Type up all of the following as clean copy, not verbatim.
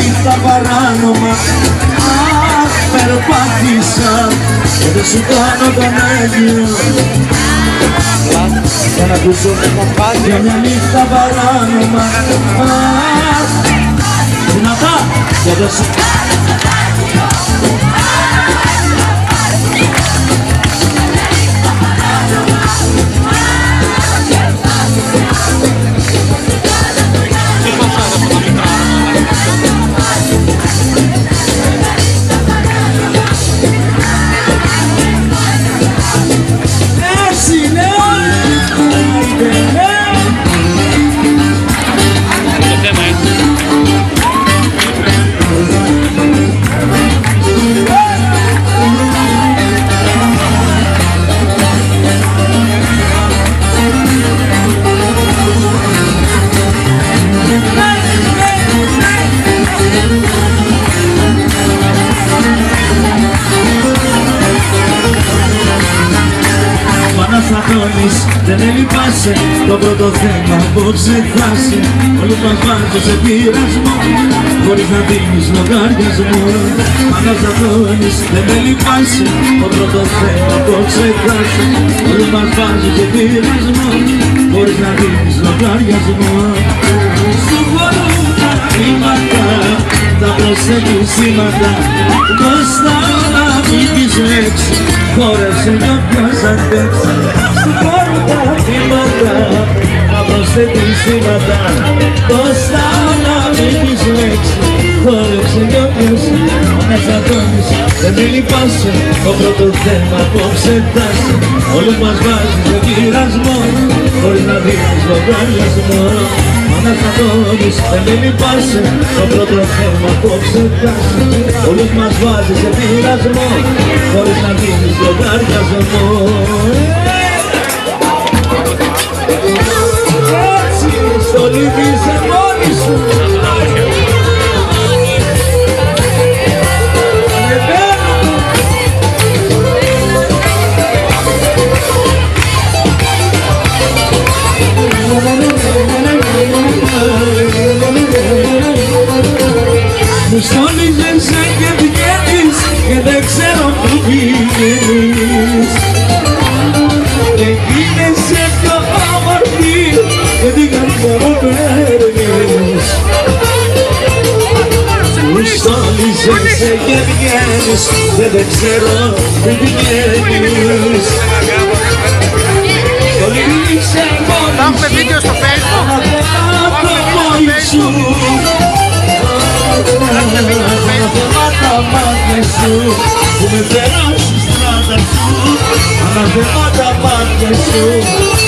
νύχτα παράνομα. Αχ, περπάτησα και δεν σου κάνω τον έγιο. Για να ακούσω για μια νύχτα παράνομα. Αχ, δυνατά και δεν σου δεν έλειπάσαι, το πρώτο θέμα απόψε χάσε. Όλους μας βάζω σε πειρασμό, χωρίς να δίνεις λογαριασμό. Μάνας Αντώνης, δεν έλειπάσαι, το πρώτο θέμα απόψε χάσε. Όλους μας βάζω σε πειρασμό, χωρίς να δίνεις λογαριασμό. Σου χωρούν τα βήματα, τα προσέχουν σήματα. Μπροστά να μην πεις λέξη, χόρεψε κι όποιος αντέξει. Σου χωρούν τα βήματα, τα προσέχουν σήματα. Μπροστά να μην πεις λέξη, χόρεψε κι όποιος Αντώνης. Δεν με λυπάσαι, το πρώτο θέμα απόψε τάσε. Όλους μας βάζεις σε πειρασμό, χωρίς να δίνεις λογαριασμό. Μάνας Αντώνης, δεν με λυπάσαι, το πρώτο θέμα απόψε τάσε. Όλους μας βάζεις σε πειρασμό, χωρίς να δίνεις λογαριασμό. Έτσι, στο λυπήσε μόνη σου. Μου στόλιζεσαι και βγαίνεις και δεν ξέρω που πηγαίνεις. Γίνεσαι πιο όμορφη και την καρδιά μου παίρνεις. Μου στόλιζεσαι και βγαίνεις και δεν ξέρω που πηγαίνεις. Στολίζεσαι μόνη σου. Έχουμε βίντεο στο Facebook. Αναθεμάτα μάτια σου που με περάσεις στράτα σου. Αναθεμάτα μάτια σου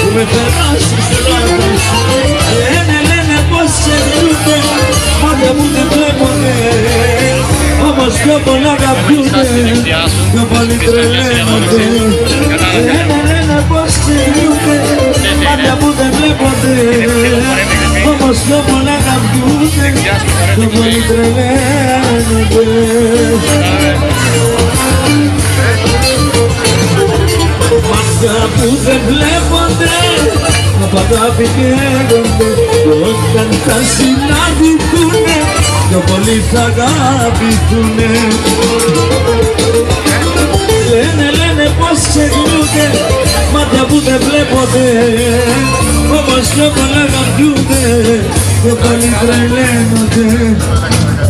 που με περάσεις στράτα σου. Λένε πως σε βρούνται, μάτια μου δεν βλέπονται. Όμως πιο πολλά αγαπιούνται, πιο πολύ τρελαίνονται. Λένε πως σε βρούνται, μάτια μου δεν βλέπονται. Όμως πιο πολλά αγαπιούνται, πιο πολύ τρελαίνονται. Μάτια που δεν βλέπονται, απ' αγάπη καίγονται. Κι όταν θα συναντηθούνε, πιο πολύ θα αγαπηθούνε. Λένε πως ξεχνιούνται, μάτια που δεν βλέπονται. Όμως πιο πολλά αγαπιούνται, πιο πολύ τρελαίνονται.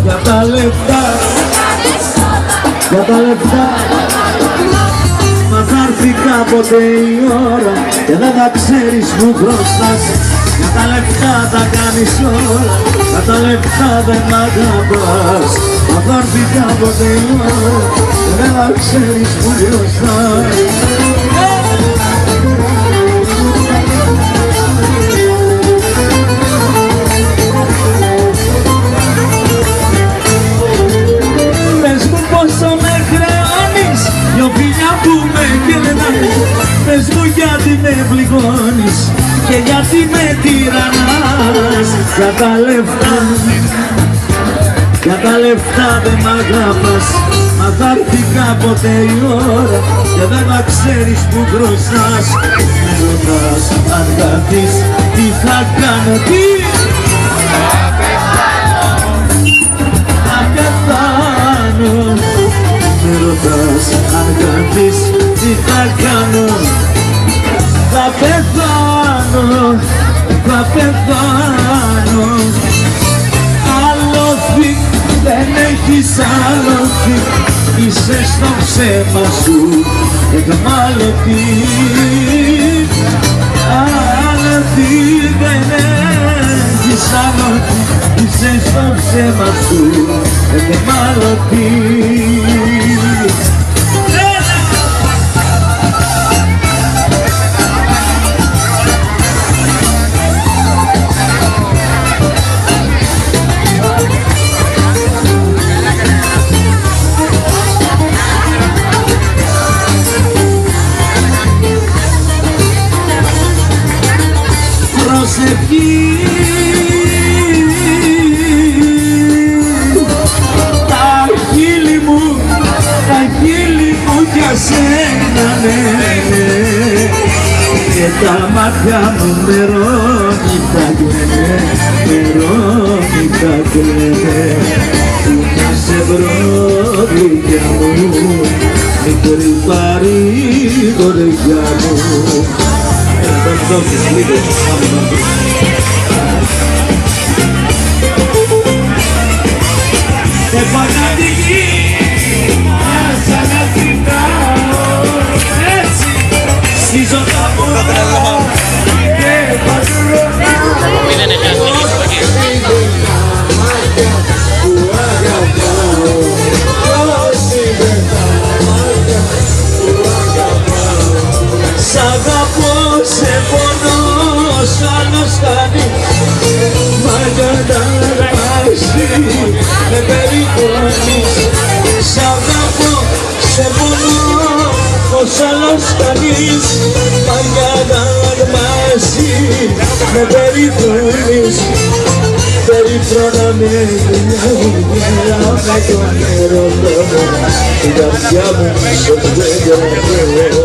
Για τα λεφτά, για τα λεφτά. Μα θα έρθει κάποτε η ώρα και δεν θα ξέρεις που μπροστάς. Για τα λεφτά τα κάνεις όλα, για τα λεφτά δεν μ' αγαπάς. Μα θα έρθει κάποτε η ώρα και δεν θα ξέρεις που μπροστάς. Πες μου πόσο με χρεώνεις, δυο φιλιά που με κερνάς. Πες μου γιατί με πληγώνεις και γιατί με τυραννάς. Για τα λεφτά, για τα λεφτά δεν μ' αγαπάς. Μα θα έρθει κάποτε η ώρα και δεν θα ξέρεις που μπροστάς. Με ρωτάς αν καθείς τι θα κάνω, τι αν κάνεις τι θα κάνω. Θα πεθάνω, θα πεθάνω. Άλοθη, δεν έχεις άλοθη, είσαι στο ψέμα σου εχμάλωτη. Άλοθη, δεν έχεις άλοθη, είσαι στο ψέμα σου εχμάλωτη. Προσευχή, τα χείλη μου για σένα, ναι, και τα μάτια μου νερώνει θα κλαίνε, νερώνει θα κλαίνε. Που να σε βρω γλυκιά μου, μικρή παρηγοριά μου. Θα μου δώσεις λίγο, επαναδική, σαν να κοιτάω έτσι στη ζωή μου και παντρωνάω. Που αγαπάω, όσοι δεν τα μάτια που αγαπάω. Σ' αγαπώ, σε πονώ, σ' άλλος κάνει, μα κατάλαβασαι, με περιπονείς. Σ' αγαπώ, σε πονώ, ως άλλος κανείς, μα κατάλαβασαι, με περιπονείς. Περιφρόναμε δουλειά μου, με τον έρωτα μου, την καρδιά μου στο στέγγραφο.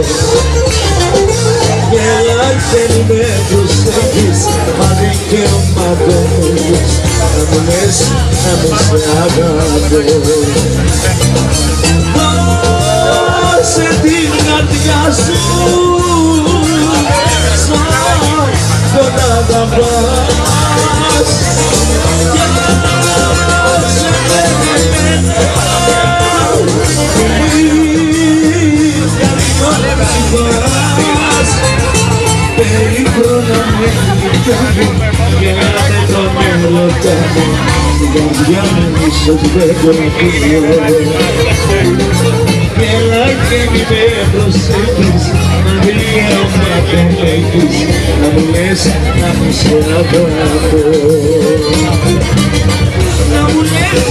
Γελά και με προσέχεις, μα δικαίωμα δεν έχεις, να μου λες να με σε αγαπώ. Δώσε την καρδιά σου, σαν τον αγαπάς, και δώσε με εμένα, μην καρδιόλεψης. Περίπρονα με κοιτάμε, γελάτε τον έρωτα μου, στην καρδιά μου ίσως δεν τον ακούω. Γελά και μη με προσέχεις, μα δικαίωμα δεν έχεις, να μου λες να μου σε αγαπώ. Να μου λες